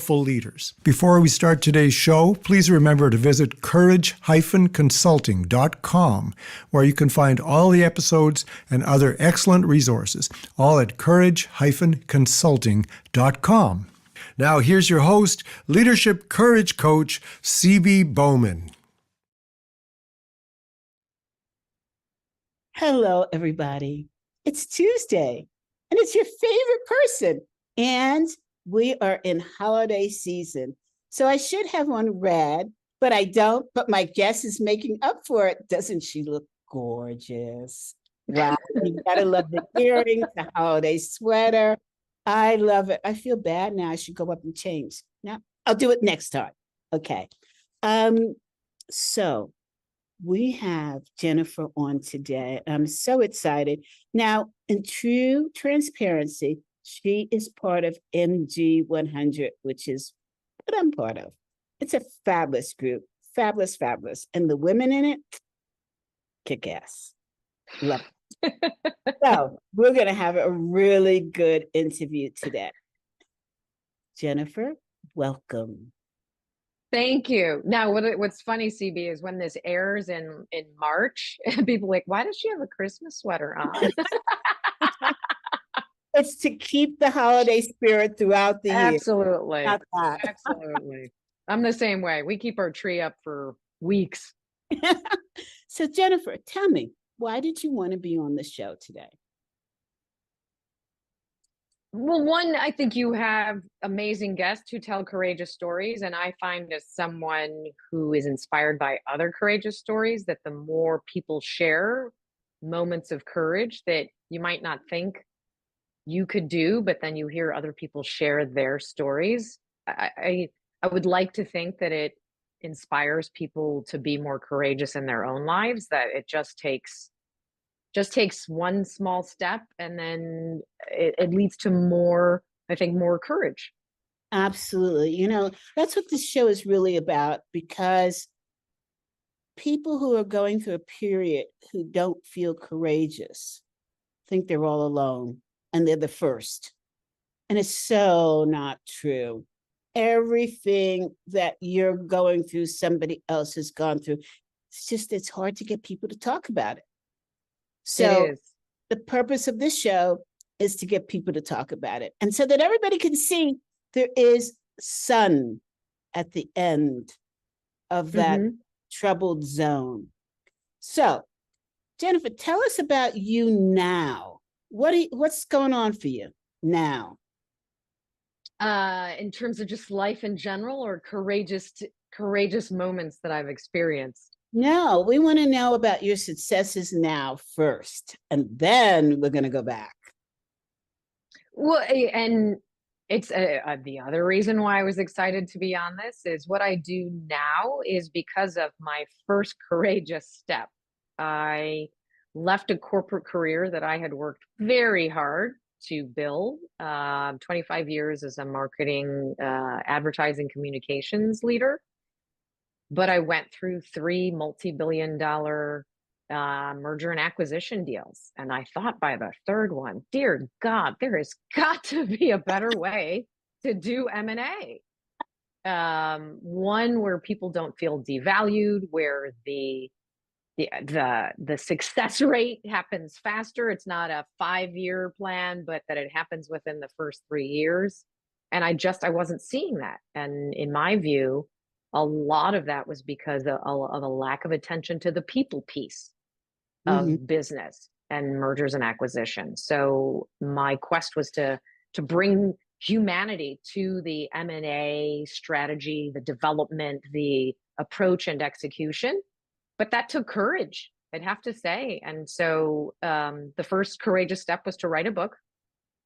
powerful leaders. Before we start today's show, please remember to visit 𝗏𝗢𝗡𝗓-consulting.com, where you can find all the episodes and other excellent resources, all at 𝗏𝗢𝗡𝗓-consulting.com. Now, here's your host, leadership courage coach, 𝗵𝗵𝗹𝗠𝗍. Hello, everybody. It's Tuesday, and it's your favorite person. And we are in holiday season. So I should have on red, but I don't. But my guest is making up for it. Doesn't she look gorgeous? Wow. You gotta love the earrings, the holiday sweater. I love it. I feel bad now. I should go up and change. No, I'll do it next time. Okay. So we have Jennifer on today. I'm so excited. Now, in true transparency, she is part of MG100, which is what I'm part of. It's a fabulous group, fabulous, fabulous. And the women in it, kick ass. Love it. So we're going to have a really good interview today. Jennifer, welcome. Thank you. Now, what's funny, CB, is when this airs in March, people are like, why does she have a Christmas sweater on? It's to keep the holiday spirit throughout the year. Absolutely. Absolutely. Absolutely. I'm the same way. We keep our tree up for weeks. So Jennifer, tell me, why did you want to be on the show today? Well, one, I think you have amazing guests who tell courageous stories. And I find, as someone who is inspired by other courageous stories, that the more people share moments of courage that you might not think you could do, but then you hear other people share their stories. I would like to think that it inspires people to be more courageous in their own lives, that it just takes one small step, and then it leads to more, I think, more courage. Absolutely. You know, that's what this show is really about, because people who are going through a period who don't feel courageous think they're all alone and they're the first. And it's so not true. Everything that you're going through, somebody else has gone through. It's hard to get people to talk about it. So the purpose of this show is to get people to talk about it. And so that everybody can see there is sun at the end of that troubled zone. So, Jennifer, tell us about you now. What's going on for you now? In terms of just life in general, or courageous moments that I've experienced? No, we want to know about your successes now first, and then we're going to go back. Well, and it's the other reason why I was excited to be on this is what I do now is because of my first courageous step. I left a corporate career that I had worked very hard to build, 25 years as a marketing, advertising communications leader. But I went through 3 multi-billion-dollar merger and acquisition deals. And I thought by the third one, dear God, there has got to be a better way to do M&A. One where people don't feel devalued, where the success rate happens faster. It's not a 5-year plan, but that it happens within the first 3 years. And I wasn't seeing that. And in my view, a lot of that was because of a lack of attention to the people piece of business and mergers and acquisitions. So my quest was to bring humanity to the M&A strategy, the development, the approach and execution. But that took courage, I'd have to say. And so the first courageous step was to write a book.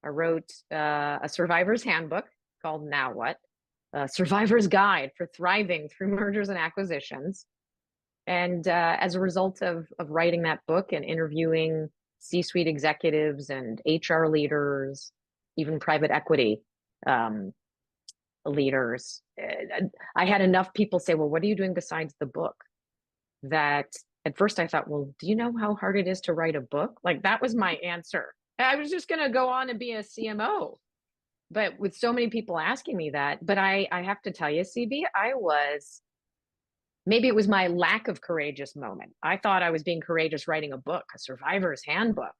I wrote a survivor's handbook called Now What? Survivor's Guide for Thriving Through Mergers and Acquisitions. And as a result of writing that book and interviewing C-suite executives and HR leaders, even private equity leaders, I had enough people say, well, what are you doing besides the book? That at first I thought, well, do you know how hard it is to write a book? Like, that was my answer. I was just going to go on and be a CMO. But with so many people asking me that, but I have to tell you, CB, maybe it was my lack of courageous moment. I thought I was being courageous writing a book, a survivor's handbook.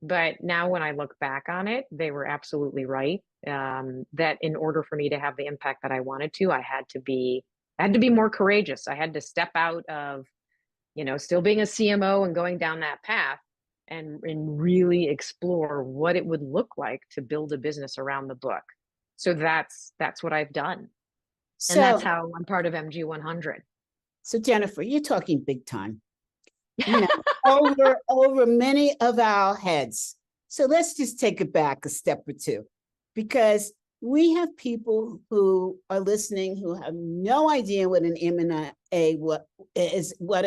But now when I look back on it, they were absolutely right. That in order for me to have the impact that I wanted to, I had to be more courageous. I had to step out of, still being a CMO and going down that path and really explore what it would look like to build a business around the book. So that's what I've done. And that's how I'm part of MG 100. So Jennifer, you're talking big time, over many of our heads. So let's just take it back a step or two, because we have people who are listening who have no idea what an M&A, what a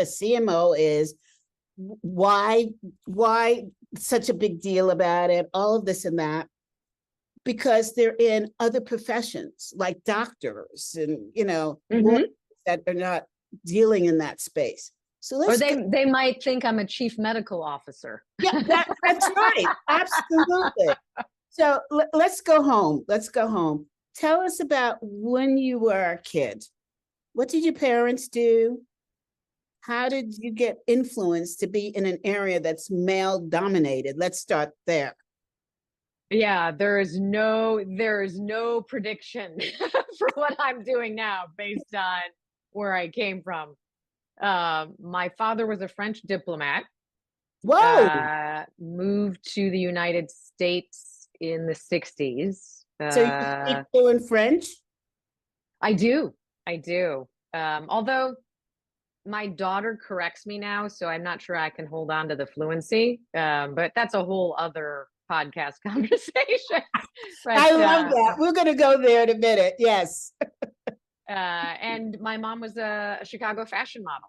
CMO is, why such a big deal about it, all of this and that, because they're in other professions like doctors and, lawyers that are not dealing in that space. So they might think I'm a chief medical officer. Yeah, that's right. Absolutely. So let's go home. Tell us about when you were a kid. What did your parents do? How did you get influenced to be in an area that's male dominated? Let's start there. Yeah, there is no prediction for what I'm doing now based on where I came from. My father was a French diplomat. Whoa! Moved to the United States in the 60s. So you speak fluent French? I do. Although my daughter corrects me now, so I'm not sure I can hold on to the fluency. But that's a whole other podcast conversation. But, I love that. We're going to go there in a minute. Yes. And my mom was a Chicago fashion model.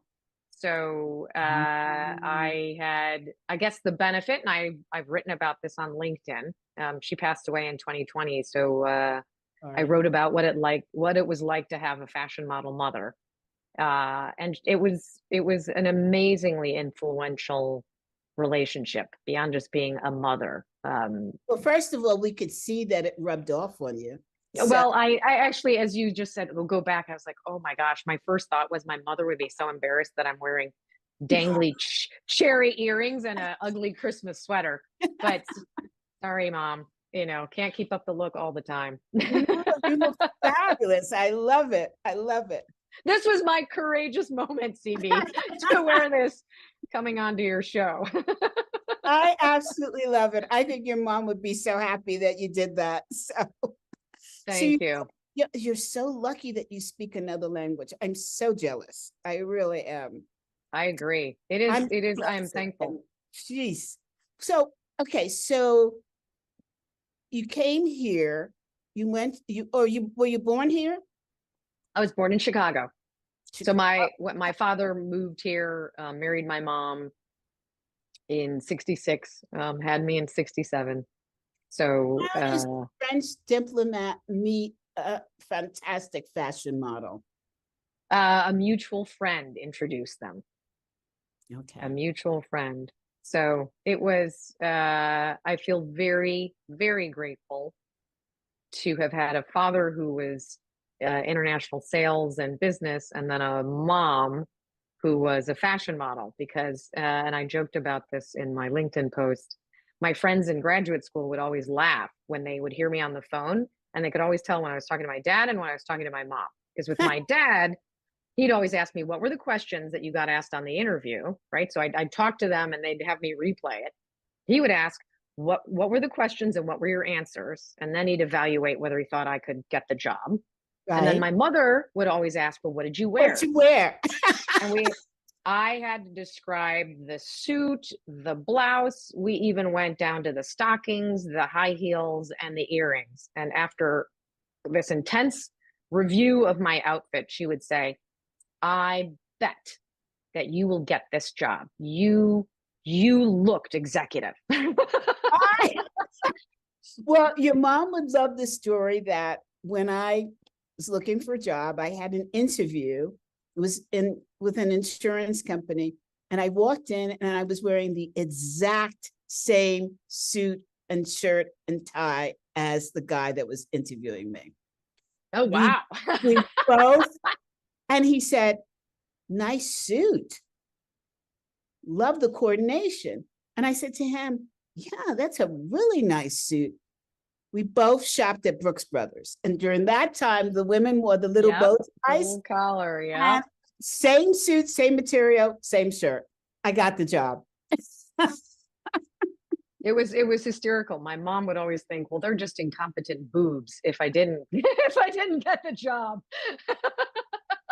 So I had, I guess, the benefit, and I've written about this on LinkedIn. She passed away in 2020. So I wrote about what it was like to have a fashion model mother. And it was an amazingly influential relationship beyond just being a mother. Well, first of all, we could see that it rubbed off on you. Well, I actually, as you just said, we'll go back. I was like, oh my gosh, my first thought was my mother would be so embarrassed that I'm wearing dangly cherry earrings and an ugly Christmas sweater. But sorry, Mom, can't keep up the look all the time. You look fabulous. I love it. This was my courageous moment, CB, to wear this coming onto your show. I absolutely love it. I think your mom would be so happy that you did that. Thank you. You're so lucky that you speak another language. I'm so jealous. I really am. I agree. It is. I'm thankful. Jeez. So, okay. So you came here, were you born here? I was born in Chicago. So my father moved here, married my mom in 66, had me in 67. So how does a French diplomat meet a fantastic fashion model? A mutual friend introduced them. Okay. A mutual friend. So it was, I feel very, very grateful to have had a father who was international sales and business, and then a mom who was a fashion model, because, and I joked about this in my LinkedIn post, my friends in graduate school would always laugh when they would hear me on the phone, and they could always tell when I was talking to my dad and when I was talking to my mom. Because with my dad, he'd always ask me, what were the questions that you got asked on the interview, right? So I'd talk to them and they'd have me replay it. He would ask, what were the questions and what were your answers? And then he'd evaluate whether he thought I could get the job. Right. And then my mother would always ask, well, what did you wear? What did you wear? And I had to describe the suit, the blouse. We even went down to the stockings, the high heels, and the earrings. And after this intense review of my outfit, she would say, I bet that you will get this job. You looked executive. Well, your mom would love the story that when I was looking for a job, I had an interview. It was with an insurance company, and I walked in and I was wearing the exact same suit and shirt and tie as the guy that was interviewing me. Oh, wow. We both, and he said, nice suit. Love the coordination. And I said to him, yeah, that's a really nice suit. We both shopped at Brooks Brothers. And during that time, the women wore the little bow ties. Full collar, yeah. Same suit, same material, same shirt. I got the job. It was hysterical. My mom would always think, well, they're just incompetent boobs if I didn't if I didn't get the job.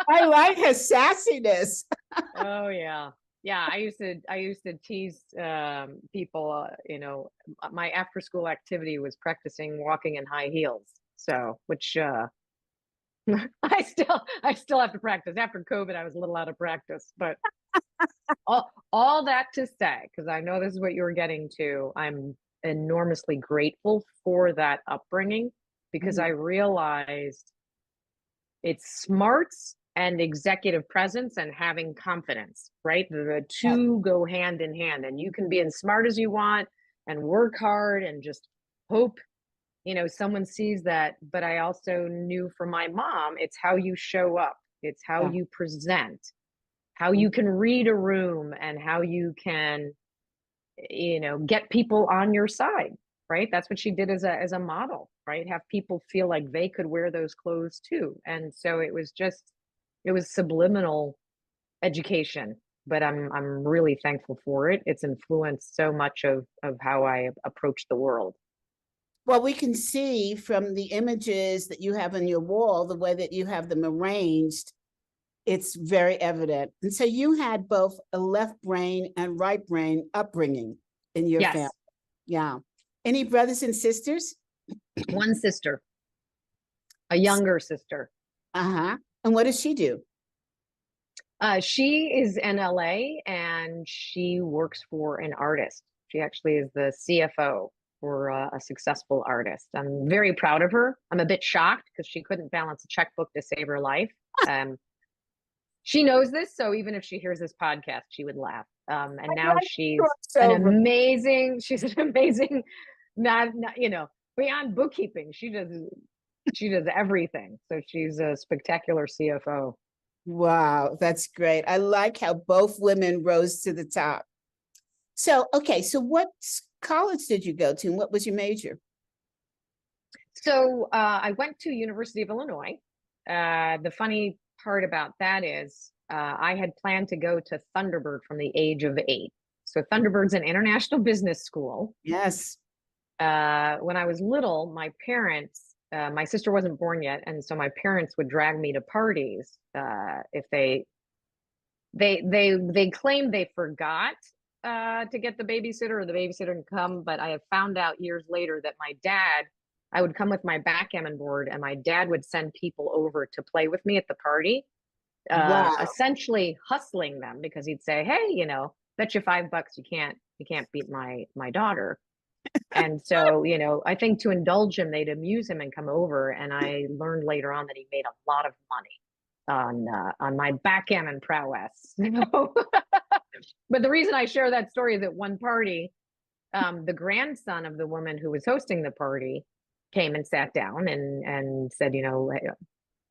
I like her sassiness. Oh yeah. Yeah, I used to tease people, my after school activity was practicing walking in high heels. So, which I still have to practice. After COVID, I was a little out of practice, but all that to say, because I know this is what you were getting to, I'm enormously grateful for that upbringing, because I realized it's smarts and executive presence and having confidence, right? The two go hand in hand, and you can be as smart as you want and work hard and just hope, someone sees that. But I also knew from my mom, it's how you show up. It's how you present, how you can read a room, and how you can, get people on your side, right? That's what she did as a model, right? Have people feel like they could wear those clothes too. And so it was subliminal education, but I'm really thankful for it. It's influenced so much of how I approach the world. Well, we can see from the images that you have on your wall, the way that you have them arranged, it's very evident. And so you had both a left brain and right brain upbringing in your family. Yeah. Any brothers and sisters? One sister, a younger sister. Uh-huh. And what does she do? She is in LA and she works for an artist. She actually is the CFO for a successful artist. I'm very proud of her. I'm a bit shocked because she couldn't balance a checkbook to save her life. She knows this, so even if she hears this podcast, she would laugh. And now she's an amazing, beyond bookkeeping, she does everything. So she's a spectacular CFO. Wow, that's great. I like how both women rose to the top. So, okay, so what college did you go to and what was your major? So I went to University of Illinois. The funny part about that is I had planned to go to Thunderbird from the age of 8. So Thunderbird's an international business school. Yes. When I was little, my parents, my sister wasn't born yet, and so my parents would drag me to parties if they claimed they forgot to get the babysitter or the babysitter didn't come. But I have found out years later that I would come with my backgammon board and my dad would send people over to play with me at the party, essentially hustling them, because he'd say, hey, bet you $5 you can't beat my daughter. And so, I think to indulge him, they'd amuse him and come over. And I learned later on that he made a lot of money on my backgammon prowess. But the reason I share that story is at one party, the grandson of the woman who was hosting the party came and sat down and said,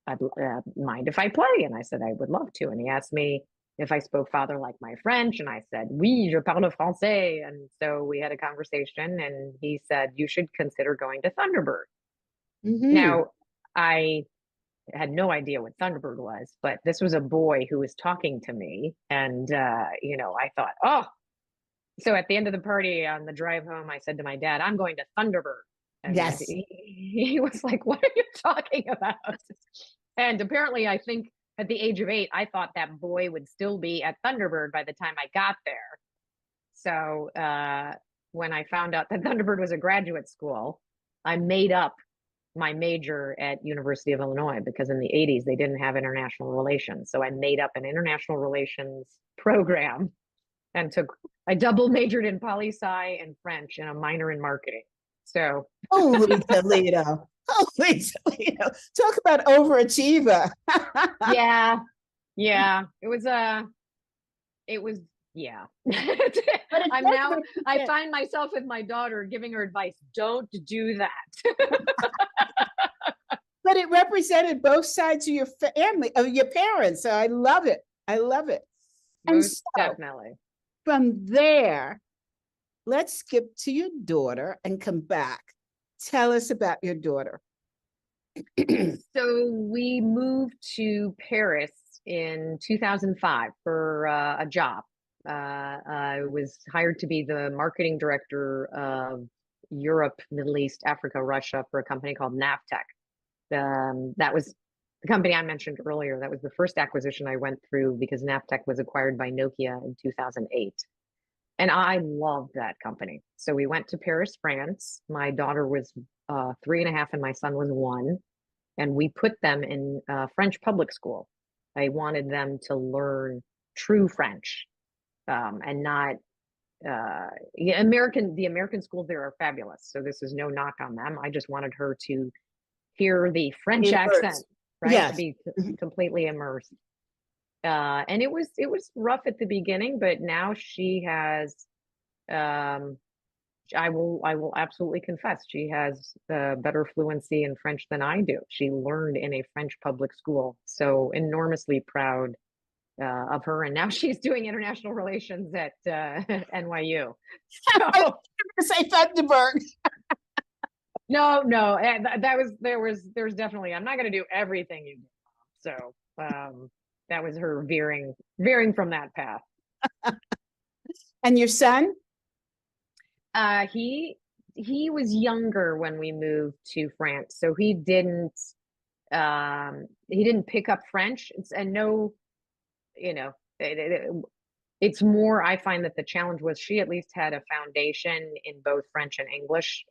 I'd mind if I play? And I said, I would love to. And he asked me if I spoke father like my French. And I said, oui, 𝗔𝗔𝗓𝗔. And so we had a conversation and he said, you should consider going to Thunderbird. Now, I had no idea what Thunderbird was, but this was a boy who was talking to me. And, I thought, oh, so at the end of the party on the drive home, I said to my dad, I'm going to Thunderbird. And yes. He was like, what are you talking about? And apparently, I think at the age of 8, I thought that boy would still be at Thunderbird by the time I got there. So when I found out that Thunderbird was a graduate school, I made up my major at University of Illinois, because in the 80s, they didn't have international relations. So I made up an international relations program and I double majored in poli-sci and French and a minor in marketing. So holy Toledo. Holy Toledo. Talk about overachiever. yeah. It was Yeah. But it I'm does now, I represent- find myself with my daughter giving her advice, don't do that. But it represented both sides of your family, of your parents. So I love it. I love it. And Most so definitely. from there, let's skip to your daughter and come back. Tell us about your daughter. So we moved to Paris in 2005 for a job. I was hired to be the marketing director of Europe, Middle East, Africa, Russia for a company called 𝗵𝗲𝗡. That was the company I mentioned earlier. That was the first acquisition I went through because 𝗵𝗲𝗡 was acquired by Nokia in 2008. And I loved that company. So we went to Paris, France. My daughter was 3.5 and my son was 1. And we put them in French public school. I wanted them to learn true French and not the American schools there are fabulous. So this is no knock on them. I just wanted her to hear the French accent, right? Yes. To be completely immersed. And it was rough at the beginning, but now she has I will absolutely confess, she has better fluency in French than I do. She learned in a French public school, so enormously proud of her. And now she's doing international relations at NYU. So, Say Thunderbird. no, there's definitely, I'm not going to do everything you do. So that was her veering from that path. And your son? He was younger when we moved to France, so he didn't pick up French. And no, it's more, I find that the challenge was she at least had a foundation in both French and English,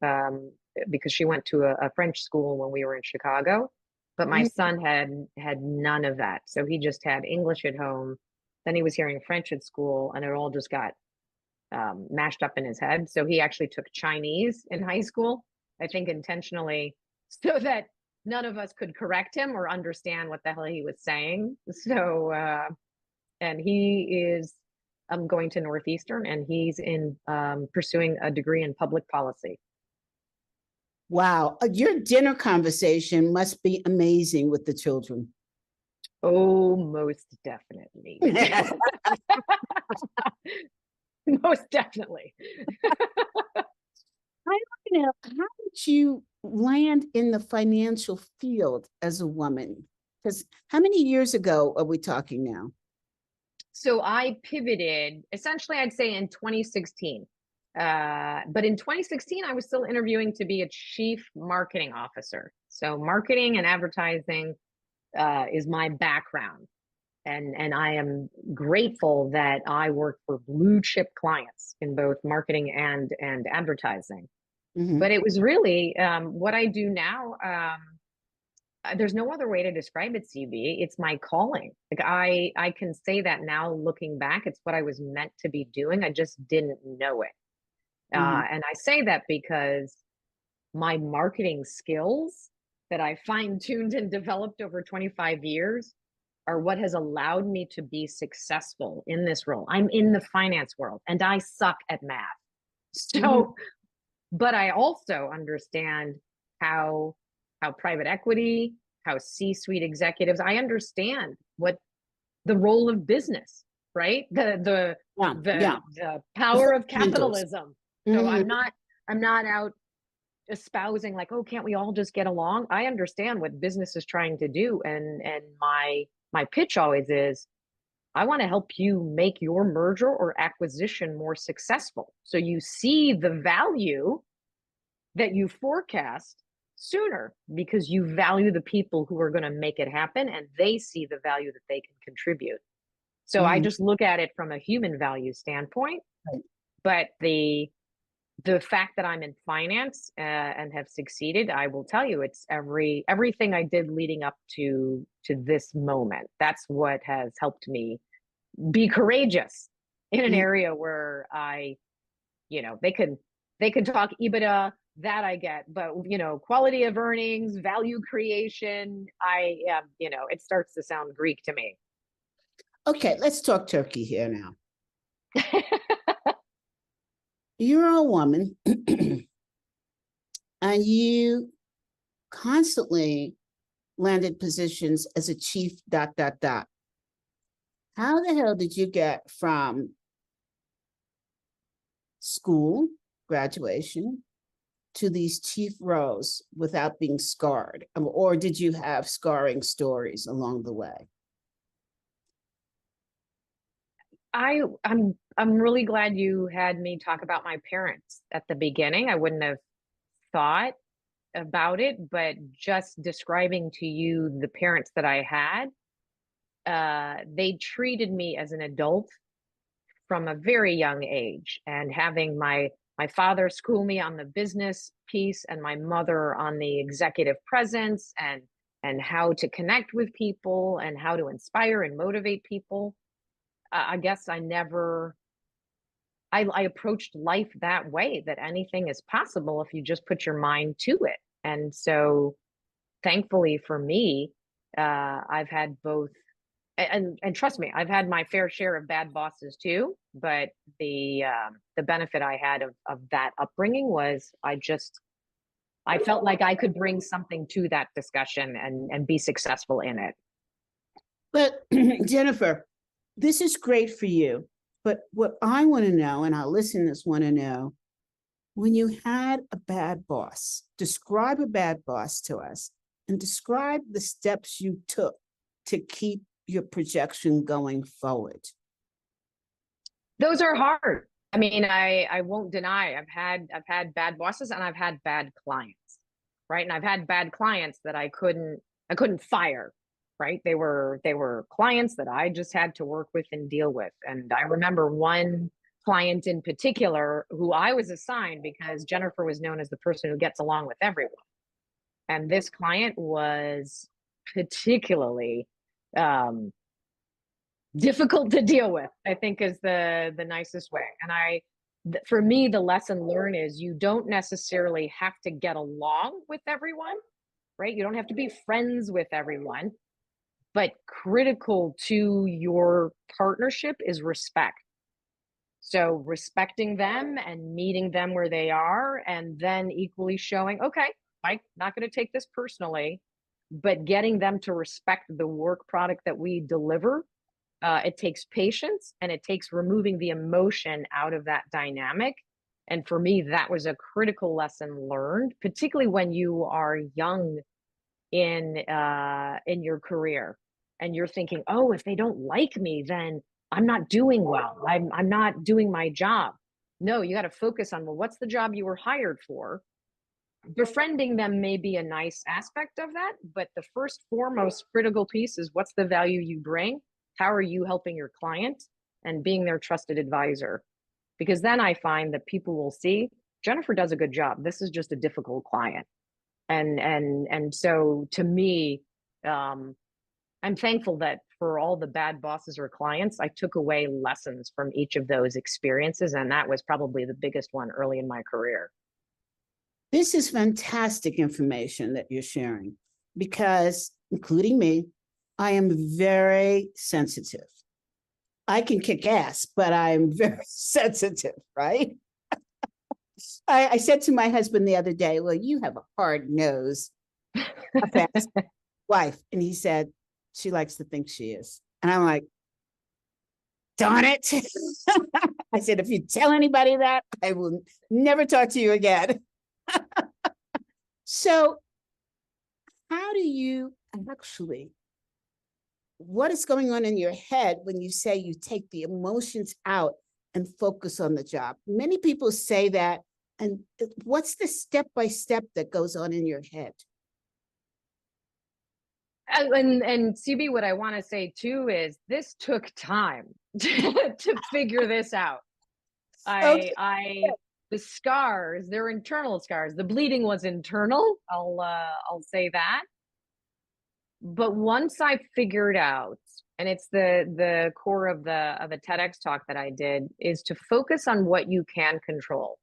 because she went to a French school when we were in Chicago, but my son had none of that. So he just had English at home, then he was hearing French at school, and it all just got mashed up in his head. So he actually took Chinese in high school, I think intentionally, so that none of us could correct him or understand what the hell he was saying. So and he is going to Northeastern, and he's in pursuing a degree in public policy. Wow. Your dinner conversation must be amazing with the children. Oh, most definitely. Most definitely. I want to know, how did you land in the financial field as a woman? Because how many years ago are we talking now? So I pivoted, essentially, I'd say in 2016. But in 2016, I was still interviewing to be a chief marketing officer. So marketing and advertising is my background. And I am grateful that I work for blue chip clients in both marketing and advertising. But it was really what I do now. There's no other way to describe it, CB. It's my calling. Like I can say that now looking back, it's what I was meant to be doing. I just didn't know it. And I say that because my marketing skills that I fine-tuned and developed over 25 years are what has allowed me to be successful in this role. I'm in the finance world and I suck at math. So, but I also understand how private equity, how C-suite executives, I understand what the role of business, right? The power of capitalism. So I'm not out espousing like, oh, can't we all just get along? I understand what business is trying to do. And my pitch always is, I want to help you make your merger or acquisition more successful. So you see the value that you forecast sooner because you value the people who are going to make it happen and they see the value that they can contribute. So I just look at it from a human value standpoint, but the fact that I'm in finance and have succeeded, I will tell you, it's everything I did leading up to this moment. That's what has helped me be courageous in an area where they could talk EBITDA, that I get, but quality of earnings, value creation, it starts to sound Greek to me. Okay, let's talk turkey here now. You're a woman and you constantly landed positions as a chief ... How the hell did you get from school, graduation, to these chief roles without being scarred? Or did you have scarring stories along the way? I'm really glad you had me talk about my parents at the beginning. I wouldn't have thought about it, but just describing to you the parents that I had, they treated me as an adult from a very young age, and having my father school me on the business piece and my mother on the executive presence and how to connect with people and how to inspire and motivate people. I guess I approached life that way, that anything is possible if you just put your mind to it. And so thankfully for me, I've had both, and trust me, I've had my fair share of bad bosses too, but the benefit I had of that upbringing was I felt like I could bring something to that discussion and be successful in it. But Jennifer, this is great for you, but what I want to know, and our listeners want to know, when you had a bad boss, describe a bad boss to us and describe the steps you took to keep your projection going forward. Those are hard. I mean, I won't deny I've had bad bosses and I've had bad clients, right? And I've had bad clients that I couldn't fire, right? They were clients that I just had to work with and deal with. And I remember one client in particular who I was assigned because Jennifer was known as the person who gets along with everyone. And this client was particularly difficult to deal with, I think is the nicest way. And for me, the lesson learned is you don't necessarily have to get along with everyone, right? You don't have to be friends with everyone, but critical to your partnership is respect. So respecting them and meeting them where they are, and then equally showing, okay, I'm not going to take this personally, but getting them to respect the work product that we deliver. It takes patience and it takes removing the emotion out of that dynamic. And for me, that was a critical lesson learned, particularly when you are young in your career and you're thinking, oh, if they don't like me, then I'm not doing well. I'm not doing my job. No, you got to focus on, well, what's the job you were hired for? Befriending them may be a nice aspect of that, but the first foremost critical piece is what's the value you bring? How are you helping your client and being their trusted advisor? Because then I find that people will see Jennifer does a good job. This is just a difficult client. And so to me, I'm thankful that for all the bad bosses or clients, I took away lessons from each of those experiences. And that was probably the biggest one early in my career. This is fantastic information that you're sharing because, including me, I am very sensitive. I can kick ass, but I'm very sensitive, right? I said to my husband the other day, well, you have a hard nose, a fast wife. And he said, she likes to think she is. And I'm like, darn it. I said, if you tell anybody that, I will never talk to you again. So how do you actually, what is going on in your head when you say you take the emotions out and focus on the job? Many people say that. And what's the step-by-step that goes on in your head? And CB, what I want to say too is this took time to figure this out. The scars, they're internal scars. The bleeding was internal. I'll say that. But once I figured out, and it's the core of the TEDx talk that I did, is to focus on what you can control.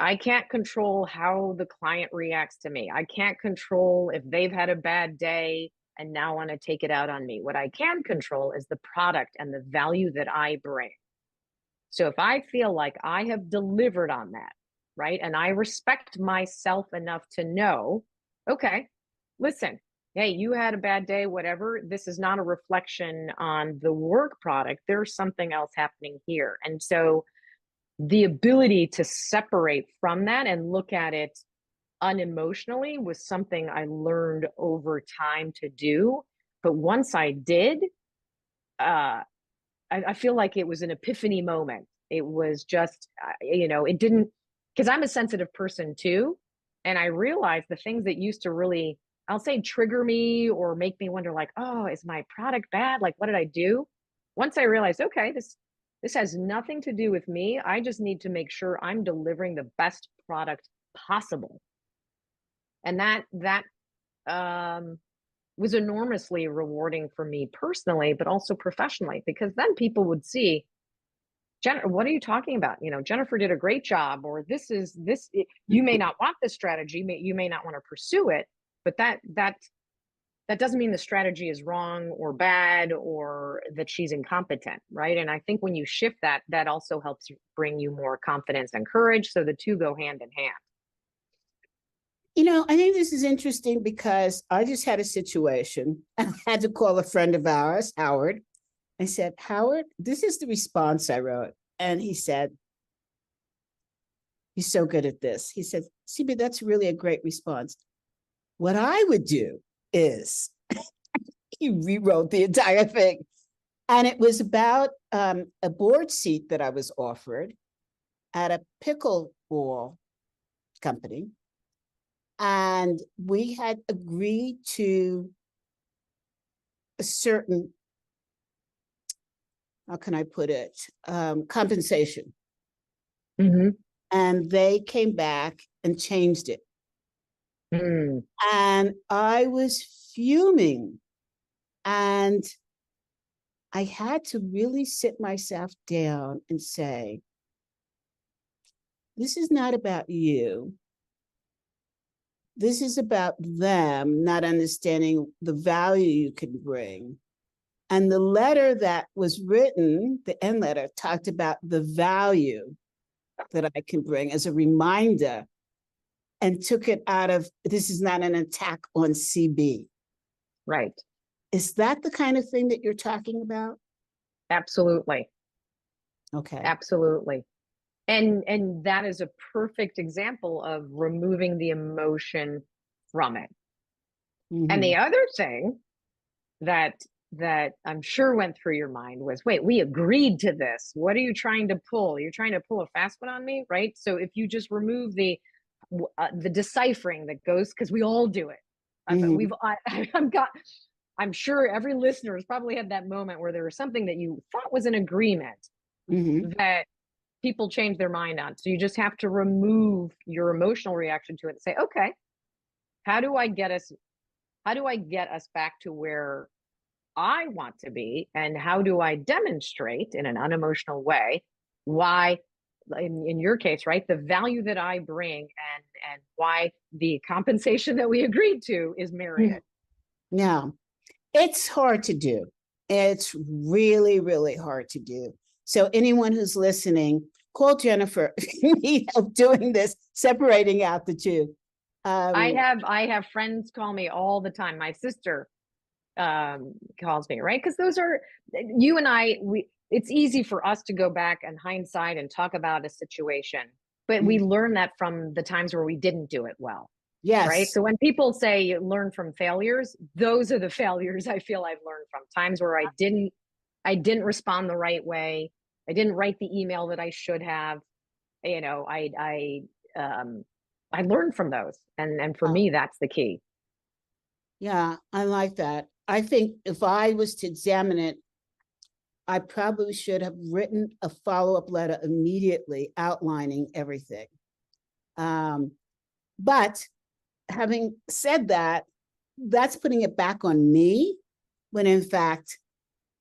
I can't control how the client reacts to me. I can't control if they've had a bad day and now want to take it out on me. What I can control is the product and the value that I bring. So if I feel like I have delivered on that, right, and I respect myself enough to know, okay, listen, hey, you had a bad day, whatever, this is not a reflection on the work product. There's something else happening here. And so the ability to separate from that and look at it unemotionally was something I learned over time to do. But once I did, I feel like it was an epiphany moment. It was just, it didn't, because I'm a sensitive person too. And I realized the things that used to really, I'll say, trigger me or make me wonder, like, oh, is my product bad? Like, what did I do? Once I realized, okay, this has nothing to do with me. I just need to make sure I'm delivering the best product possible. And that was enormously rewarding for me personally, but also professionally, because then people would see, what are you talking about? Jennifer did a great job, or you may not want this strategy, you may not want to pursue it, but that doesn't mean the strategy is wrong or bad or that she's incompetent, right? And I think when you shift that, that also helps bring you more confidence and courage. So the two go hand in hand. I think this is interesting because I just had a situation and I had to call a friend of ours, Howard. I said, Howard, this is the response I wrote. And he said, he's so good at this. He said, 𝗬𝗶, that's really a great response. What I would do is, he rewrote the entire thing. And it was about a board seat that I was offered at a pickleball company. And we had agreed to a certain, how can I put it, compensation. Mm-hmm. And they came back and changed it. Mm. And I was fuming. And I had to really sit myself down and say, this is not about you. This is about them not understanding the value you can bring. And the letter that was written, the end letter, talked about the value that I can bring as a reminder, and took it out of, this is not an attack on 𝗬𝗶. Right. Is that the kind of thing that you're talking about? Absolutely. Okay. Absolutely. And that is a perfect example of removing the emotion from it. Mm-hmm. And the other thing that I'm sure went through your mind was, wait, we agreed to this. What are you trying to pull? You're trying to pull a fast one on me, right? So if you just remove the deciphering that goes, because we all do it. Mm-hmm. I'm sure every listener has probably had that moment where there was something that you thought was an agreement, Mm-hmm. that people change their mind on. So you just have to remove your emotional reaction to it and say, okay, how do I get us back to where I want to be? And how do I demonstrate in an unemotional way why, in your case, right, the value that I bring and why the compensation that we agreed to is merited? Yeah, it's hard to do. It's really, really hard to do. So anyone who's listening, call Jennifer if you need help doing this, separating out the two. I have friends call me all the time. My sister calls me, right? Because those are, you and I, it's easy for us to go back and hindsight and talk about a situation, but we learn that from the times where we didn't do it well. Yes. Right. So when people say you learn from failures, those are the failures I feel I've learned from. Times where I didn't respond the right way. I didn't write the email that I should have. I learned from those. And for me, that's the key. Yeah, I like that. I think if I was to examine it, I probably should have written a follow-up letter immediately outlining everything. But having said that, that's putting it back on me, when in fact,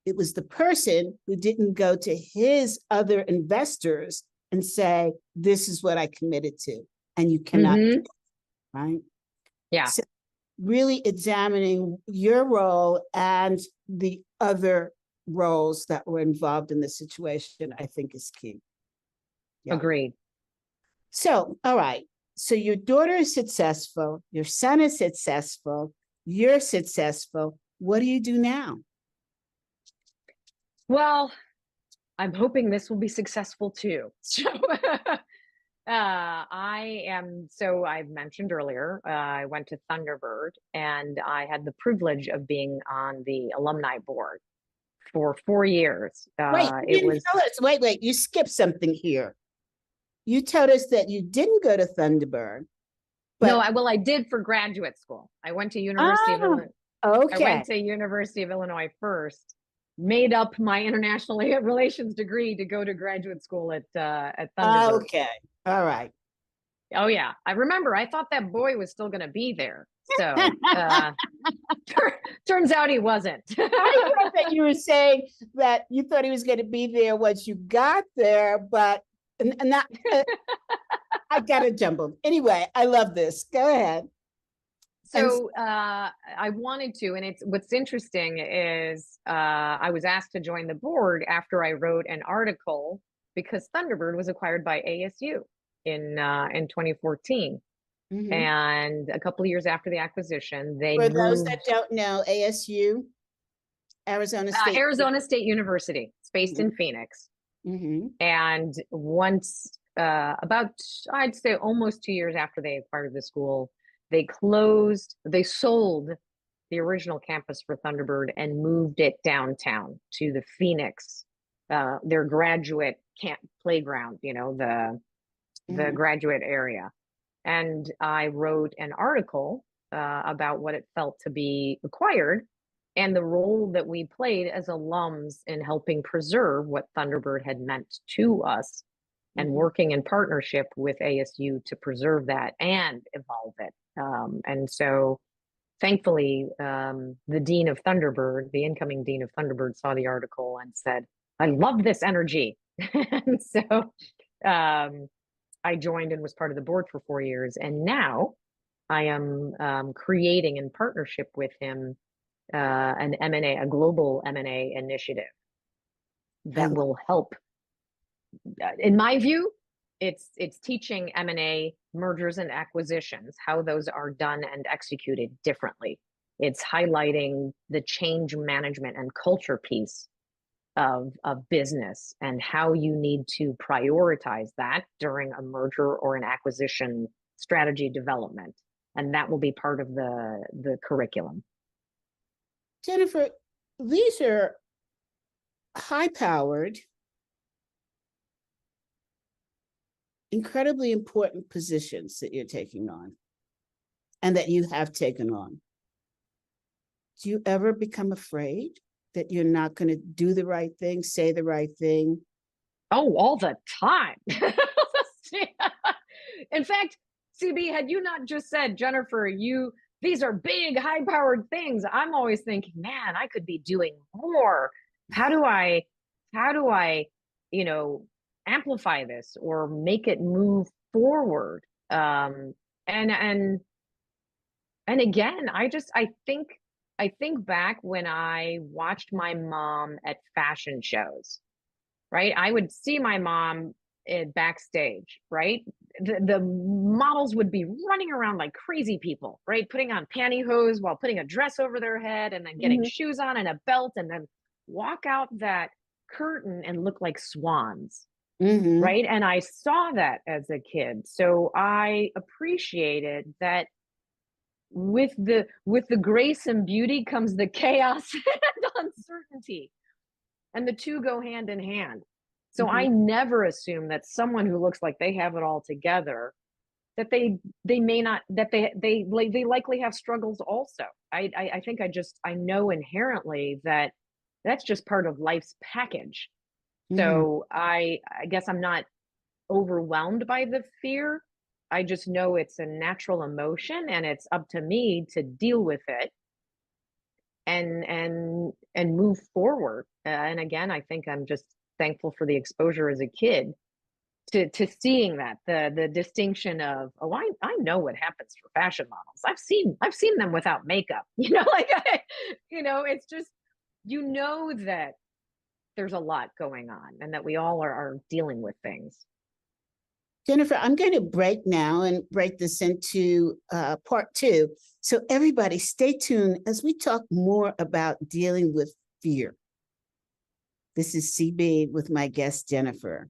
it was the person who didn't go to his other investors and say, this is what I committed to, and you cannot do it, right? Yeah. So really examining your role and the other roles that were involved in the situation, I think is key. Yeah. Agreed. So, all right. So your daughter is successful, your son is successful, you're successful. What do you do now? Well, I'm hoping this will be successful too. So I've mentioned earlier, I went to Thunderbird and I had the privilege of being on the alumni board for 4 years. Wait, you didn't tell us. Wait, you skipped something here. You told us that you didn't go to Thunderbird. No, I did for graduate school. I went to University of Illinois. Okay. I went to University of Illinois first, made up my international relations degree to go to graduate school at Thunderbird. Okay. All right. Oh yeah, I remember. I thought that boy was still going to be there. So turns out he wasn't. I thought that you were saying that you thought he was going to be there once you got there, but not. I got it jumbled. Anyway, I love this. Go ahead. So I wanted to, and what's interesting is I was asked to join the board after I wrote an article because Thunderbird was acquired by ASU in 2014. Mm-hmm. And a couple of years after the acquisition, they For those that don't know, ASU, Arizona State University. It's based in Phoenix. Mm-hmm. And once, about, I'd say almost 2 years after they acquired the school, they sold the original campus for Thunderbird and moved it downtown to the Phoenix, their graduate camp playground, the graduate area. And I wrote an article about what it felt to be acquired and the role that we played as alums in helping preserve what Thunderbird had meant to us and working in partnership with ASU to preserve that and evolve it. And so thankfully, the dean of Thunderbird, the incoming dean of Thunderbird, saw the article and said, I love this energy. And so I joined and was part of the board for 4 years. And now I am creating in partnership with him an M&A, a global M&A initiative that will help. In my view, it's teaching M&A, mergers and acquisitions, how those are done and executed differently. It's highlighting the change management and culture piece of business and how you need to prioritize that during a merger or an acquisition strategy development. And that will be part of the curriculum. Jennifer, these are high-powered, incredibly important positions that you're taking on and that you have taken on. Do you ever become afraid that you're not going to do the right thing, say the right thing? Oh, all the time. In fact, CB, had you not just said, Jennifer, these are big, high-powered things, I'm always thinking, man, I could be doing more. How do I, amplify this or make it move forward? And again, I think back when I watched my mom at fashion shows, right? I would see my mom backstage, right? The models would be running around like crazy people, right? Putting on pantyhose while putting a dress over their head and then getting shoes on and a belt and then walk out that curtain and look like swans. Right. And I saw that as a kid. So I appreciated that with the grace and beauty comes the chaos and uncertainty. And the two go hand in hand. So I never assume that someone who looks like they have it all together, that they may not, that they likely have struggles also. I think I know inherently that that's just part of life's package. So I guess I'm not overwhelmed by the fear. I just know it's a natural emotion and it's up to me to deal with it and move forward. And again, I think I'm just thankful for the exposure as a kid to seeing that the distinction of, oh, I know what happens for fashion models. I've seen them without makeup, it's just, that there's a lot going on and that we all are dealing with things. Jennifer, I'm going to break now and break this into part 2. So everybody stay tuned as we talk more about dealing with fear. This is CB with my guest, Jennifer.